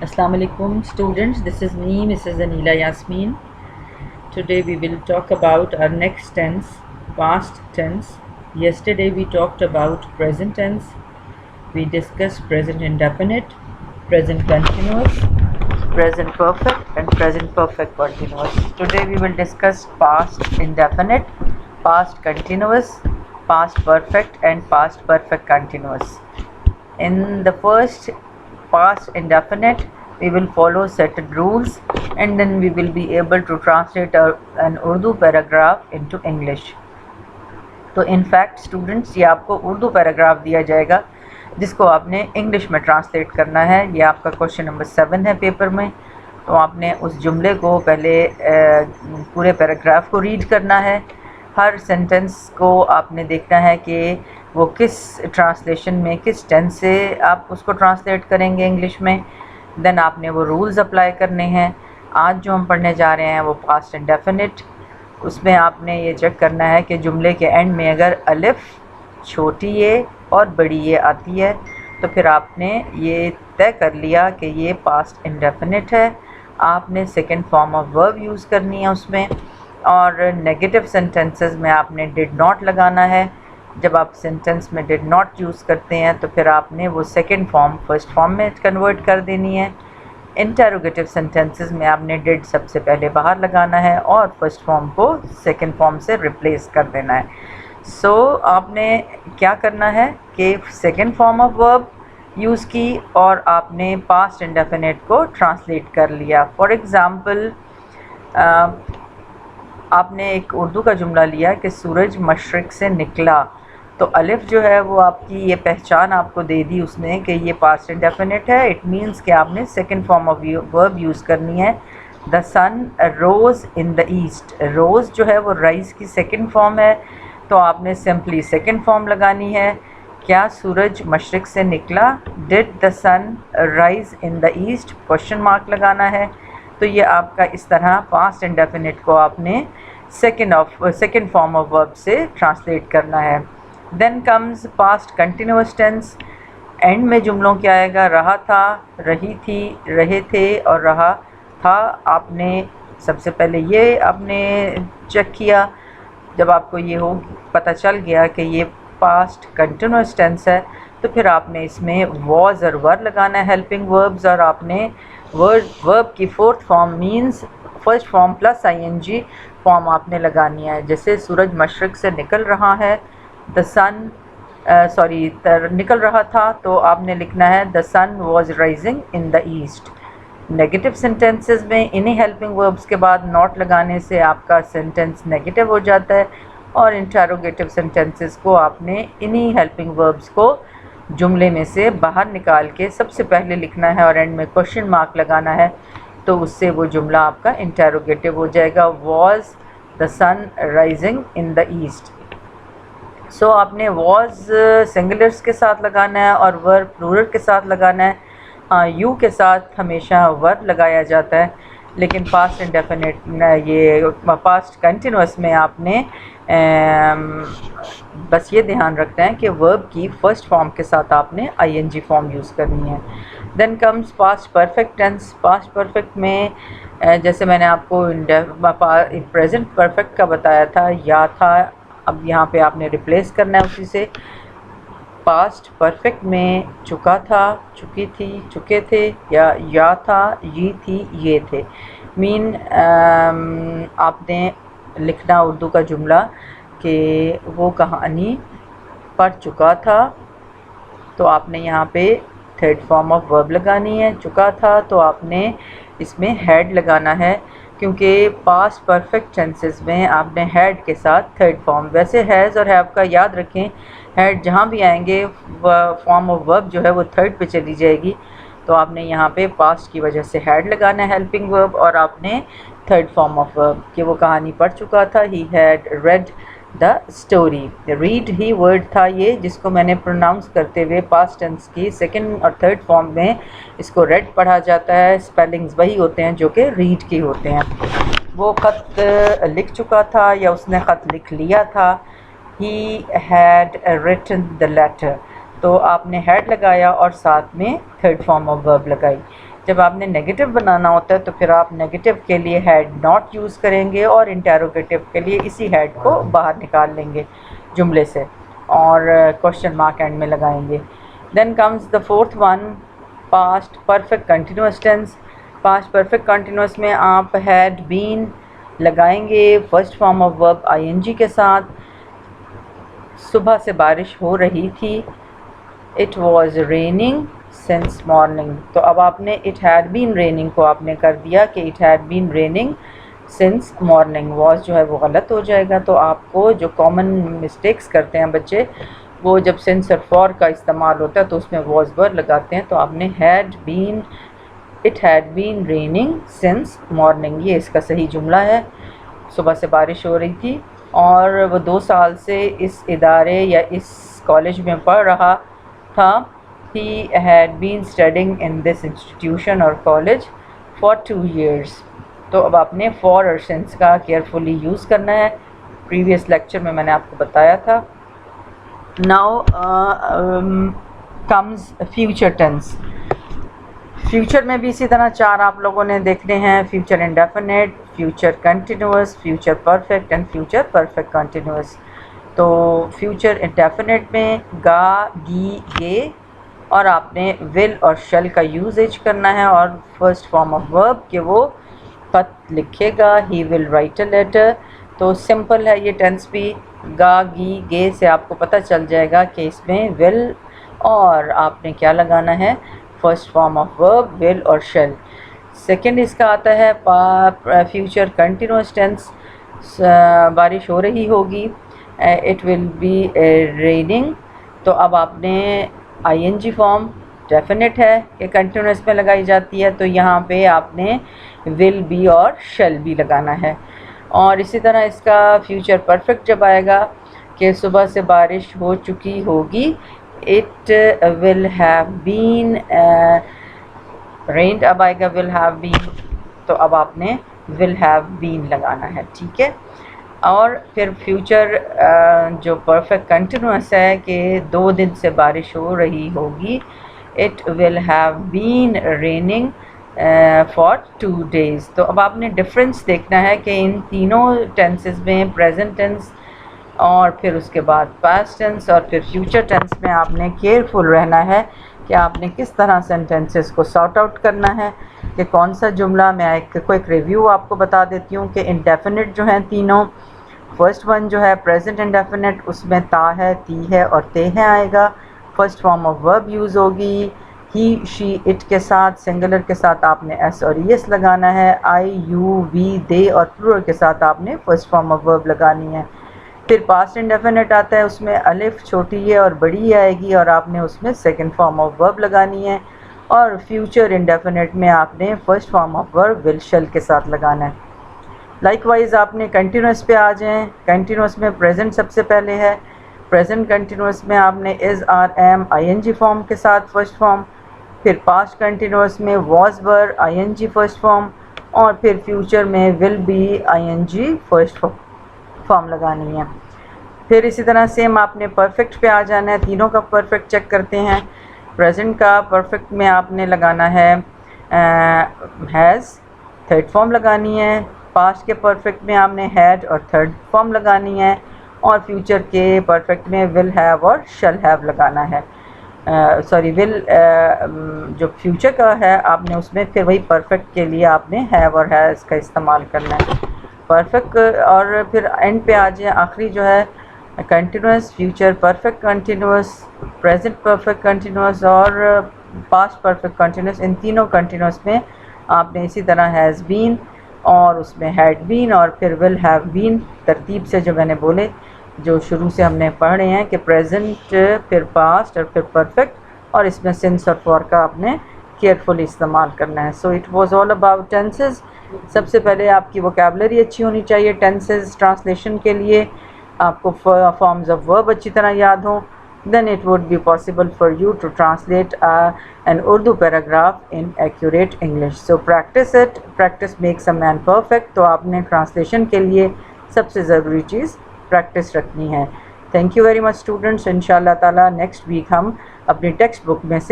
Assalamu alaikum students, this is me Mrs. Anila Yasmin. Today we will talk about our next tense, past tense. Yesterday we talked about present tense. We discussed present indefinite, present continuous, present perfect and present perfect continuous. Today we will discuss past indefinite, past continuous, past perfect and past perfect continuous. In the first past indefinite, we will follow certain rules and then we will be able to translate an Urdu paragraph into English. तो in fact students ये आपको Urdu paragraph दिया जाएगा जिसको आपने English में translate करना है। ये आपका क्वेश्चन नंबर 7 है पेपर में। तो आपने उस जुमले को पहले पूरे पैराग्राफ को रीड करना है। हर सेंटेंस को आपने देखना है कि वो किस ट्रांसलेशन में किस टेंस से आप उसको ट्रांसलेट करेंगे इंग्लिश में। देन आपने वो रूल्स अप्लाई करने हैं। आज जो हम पढ़ने जा रहे हैं वो पास्ट इंडेफिनिट। उसमें आपने ये चेक करना है कि जुमले के एंड में अगर अलिफ, छोटी ये और बड़ी ये आती है तो फिर आपने ये तय कर लिया कि ये पास्ट इंडेफिनिट है। आपने second form of verb use करनी है उसमें। और नेगेटिव सेंटेंसेस में आपने डिड नॉट लगाना है। जब आप सेंटेंस में डिड नॉट यूज़ करते हैं तो फिर आपने वो सेकंड फॉर्म फर्स्ट फॉर्म में कन्वर्ट कर देनी है। इंटरोगेटिव सेंटेंसेस में आपने डिड सबसे पहले बाहर लगाना है और फर्स्ट फॉर्म को सेकंड फॉर्म से रिप्लेस कर देना है। सो आपने क्या करना है कि second form of verb use की और आपने पास्ट इंडेफिनिट को ट्रांसलेट कर लिया। फॉर एग्ज़ाम्पल आपने एक उर्दू का जुमला लिया कि सूरज मशरिक़ से निकला। तो अलिफ जो है वो आपकी ये पहचान आपको दे दी उसने कि ये पास्ट इंडेफिनिट है। इट मीन्स कि आपने second form of verb use करनी है। The sun rose in the east. Rose जो है वो राइज़ की सेकंड फॉर्म है तो आपने सिंपली सेकंड फॉर्म लगानी है। क्या सूरज मशरिक़ से निकला? Did the sun rise in the east? Question mark लगाना है। तो ये आपका इस तरह पास्ट इंडेफिनिट को आपने सेकंड फॉर्म ऑफ वर्ब से ट्रांसलेट करना है। Then comes past continuous tense. End में जुमलों क्या आएगा? रहा था, रही थी, रहे थे और रहा था। आपने सबसे पहले ये आपने चेक किया। जब आपको ये हो पता चल गया कि ये पास्ट कंटिन्यूस टेंस है तो फिर आपने इसमें वॉज और वर लगाना है, हेल्पिंग वर्ब्स। और आपने वर्ब की fourth form means first form plus I N G form आपने लगानी है। जैसे सूरज मशरिक़ से निकल रहा है, द सन निकल रहा था तो आपने लिखना है the sun was rising in the east. Negative sentences में इन्हीं हेल्पिंग वर्ब्स के बाद नॉट लगाने से आपका सेंटेंस नेगेटिव हो जाता है। और इंटरोगेटिव सेंटेंसेस को आपने इन्हीं हेल्पिंग वर्ब्स को जुमले में से बाहर निकाल के सबसे पहले लिखना है और एंड में क्वेश्चन मार्क लगाना है। तो उससे वो जुमला आपका इंटरोगेटिव हो जाएगा। Was the sun rising in the east. So आपने वॉज सिंगुलर्स के साथ लगाना है और वर्ब प्लूरल के साथ लगाना है। हाँ, यू के साथ हमेशा वर्ब लगाया जाता है लेकिन पास्ट इंडेफिनिट ये पास्ट कंटिन्यूस में आपने बस ये ध्यान रखना है कि वर्ब की फर्स्ट फॉर्म के साथ आपने आईएनजी फॉर्म यूज़ करनी है। Then comes past perfect tense. Past perfect में जैसे मैंने आपको प्रेजेंट परफेक्ट का बताया था, या था, अब यहाँ पे आपने रिप्लेस करना है उसी से। पास्ट परफेक्ट में चुका था, चुकी थी, चुके थे, या था, ये थी, ये थे। आपने लिखना उर्दू का जुमला कि वो कहानी पढ़ चुका था तो आपने यहाँ पे थर्ड फॉर्म ऑफ वर्ब लगानी है। चुका था तो आपने इसमें हैड लगाना है क्योंकि पास्ट परफेक्ट टेंसेस में आपने हैड के साथ थर्ड फॉर्म। वैसे हैज़ और हैव का याद रखें, हैड जहाँ भी आएंगे फॉर्म ऑफ वर्ब जो है वो थर्ड पे चली जाएगी। तो आपने यहाँ पे पास्ट की वजह से हैड लगाना है हेल्पिंग वर्ब और आपने थर्ड फॉर्म ऑफ वर्ब कि वो कहानी पढ़ चुका था। He had read the story. Read he word था ये जिसको मैंने प्रोनाउंस करते हुए पास्ट टेंस की सेकंड और थर्ड फॉर्म में इसको रेड पढ़ा जाता है। स्पेलिंग्स वही होते हैं जो कि रीड के होते हैं। वो ख़त लिख चुका था या उसने ख़त लिख लिया था। He had written the letter. तो आपने हैड लगाया और साथ में थर्ड फॉर्म ऑफ वर्ब लगाई। जब आपने नेगेटिव बनाना होता है तो फिर आप नेगेटिव के लिए हैड नॉट यूज़ करेंगे और इंटेरोगेटिव के लिए इसी हैड को बाहर निकाल लेंगे जुमले से और क्वेश्चन मार्क एंड में लगाएंगे। Then comes the fourth one, past perfect continuous tense. Past perfect continuous में आप हैड बीन लगाएंगे first form of verb ING के साथ। सुबह से बारिश हो रही थी, it was raining since morning. तो अब आपने इट हैड बीन रेनिंग को आपने कर दिया कि it had been raining since morning. Was जो है वो गलत हो जाएगा। तो आपको जो कॉमन मिस्टेक्स करते हैं बच्चे, वो जब सिंस और फॉर का इस्तेमाल होता है तो उसमें वॉज वर लगाते हैं। तो आपने had been, it had been raining since morning, ये इसका सही जुमला है। सुबह से बारिश हो रही थी और वो 2 साल से इस इदारे या इस कॉलेज में पढ़ रहा था। He had been studying in this institution or college for 2 years. तो अब आपने for और since का केयरफुली यूज़ करना है। प्रीवियस लेक्चर में मैंने आपको बताया था। Now comes future tense। Future में भी इसी तरह 4 आप लोगों ने देखने हैं, future indefinite, future continuous, future perfect and future perfect continuous. तो फ्यूचर इंडेफिनिट में गा, गी, गे और आपने विल और शल का यूजेज करना है और फर्स्ट फॉर्म ऑफ वर्ब कि वो खत लिखेगा, he will write a letter. तो सिंपल है ये टेंस भी, गा, गी, गे से आपको पता चल जाएगा कि इसमें विल और आपने क्या लगाना है, first form of verb will और शल। सेकंड इसका आता है फ्यूचर कंटिन्यूस टेंस। बारिश हो रही होगी, इट विल बी रेनिंग। तो अब आपने आईएनजी फॉर्म डेफिनेट है कि कंटिन्यूस में लगाई जाती है, तो यहाँ पे आपने विल बी और शैल बी लगाना है। और इसी तरह इसका फ्यूचर परफेक्ट जब आएगा कि सुबह से बारिश हो चुकी होगी, इट विल हैव बीन रेन्ड। अब आएगा विल हैव बीन, तो अब आपने विल हैव बीन लगाना है, ठीक है। और फिर फ्यूचर जो परफेक्ट कंटिन्यूस है कि 2 दिन से बारिश हो रही होगी, it will have been raining for 2 days। तो अब आपने डिफरेंस देखना है कि इन तीनों टेंसेस में प्रेजेंट टेंस और फिर उसके बाद पास्ट टेंस और फिर फ्यूचर टेंस में आपने केयरफुल रहना है कि आपने किस तरह सेंटेंसेस को सॉर्ट आउट करना है कि कौन सा जुमला। मैं एक क्विक रिव्यू आपको बता देती हूँ कि इंडेफिनिट जो हैं तीनों, फर्स्ट वन जो है प्रेजेंट इंडेफिनिट, उसमें ता है, ती है और ते है आएगा। First form of verb use होगी ही, शी, इट के साथ। सिंगुलर के साथ आपने एस और ईएस लगाना है। आई, यू, वी, दे और प्लूरल के साथ आपने फर्स्ट फॉर्म ऑफ वर्ब लगानी है। फिर पास्ट इंडेफिनिट आता है, उसमें अलिफ छोटी है और बड़ी आएगी और आपने उसमें सेकंड फॉर्म ऑफ वर्ब लगानी है। और फ्यूचर इंडेफिनिट में आपने first form of verb will शैल के साथ लगाना है। लाइकवाइज आपने कंटिन्यूस पे आ जाएं। कंटिन्यूस में प्रेजेंट सबसे पहले है। प्रेजेंट कंटिन्यूस में आपने is, are, am ING form के साथ फर्स्ट फॉर्म, फिर पास्ट कंटिन्यूस में was, were ING first form और फिर फ्यूचर में will be ING first form लगानी है। फिर इसी तरह सेम आपने परफेक्ट पे आ जाना है। तीनों का परफेक्ट चेक करते हैं। प्रेजेंट का परफेक्ट में आपने लगाना है हैज़, थर्ड फॉर्म लगानी है। पास्ट के परफेक्ट में आपने हैड और थर्ड फॉर्म लगानी है और फ्यूचर के परफेक्ट में विल हैव और शैल हैव लगाना है। सॉरी विल जो फ्यूचर का है आपने उसमें फिर वही परफेक्ट के लिए आपने हैव और हैज़ का इस्तेमाल करना है परफेक्ट। और फिर एंड पे आ जाए, आखिरी जो है continuous, future perfect continuous, present perfect continuous और पास्ट परफेक्ट कंटिन्यूस। इन तीनों कंटिन्यूस में आपने इसी तरह हैज़ बीन और उसमें हैड बीन और फिर विल हैव बीन तरतीब से जो मैंने बोले, जो शुरू से हमने पढ़े हैं कि प्रेजेंट फिर पास्ट और फिर परफेक्ट और इसमें सिंस और फॉर का आपने केयरफुली इस्तेमाल करना है। So it was all about tenses. सबसे पहले आपकी वोकैबुलरी अच्छी होनी चाहिए टेंसेस ट्रांसलेशन के लिए, आपको फॉर्म्स ऑफ वर्ब अच्छी तरह याद हों, then it would be possible for you to translate an Urdu paragraph in accurate English. So practice it. Practice makes a man perfect. तो आपने ट्रांसलेशन के लिए सबसे ज़रूरी चीज़ प्रैक्टिस रखनी है। Thank you very much students. इंशाल्लाह ताला नेक्स्ट वीक हम अपनी टेक्स्ट बुक में से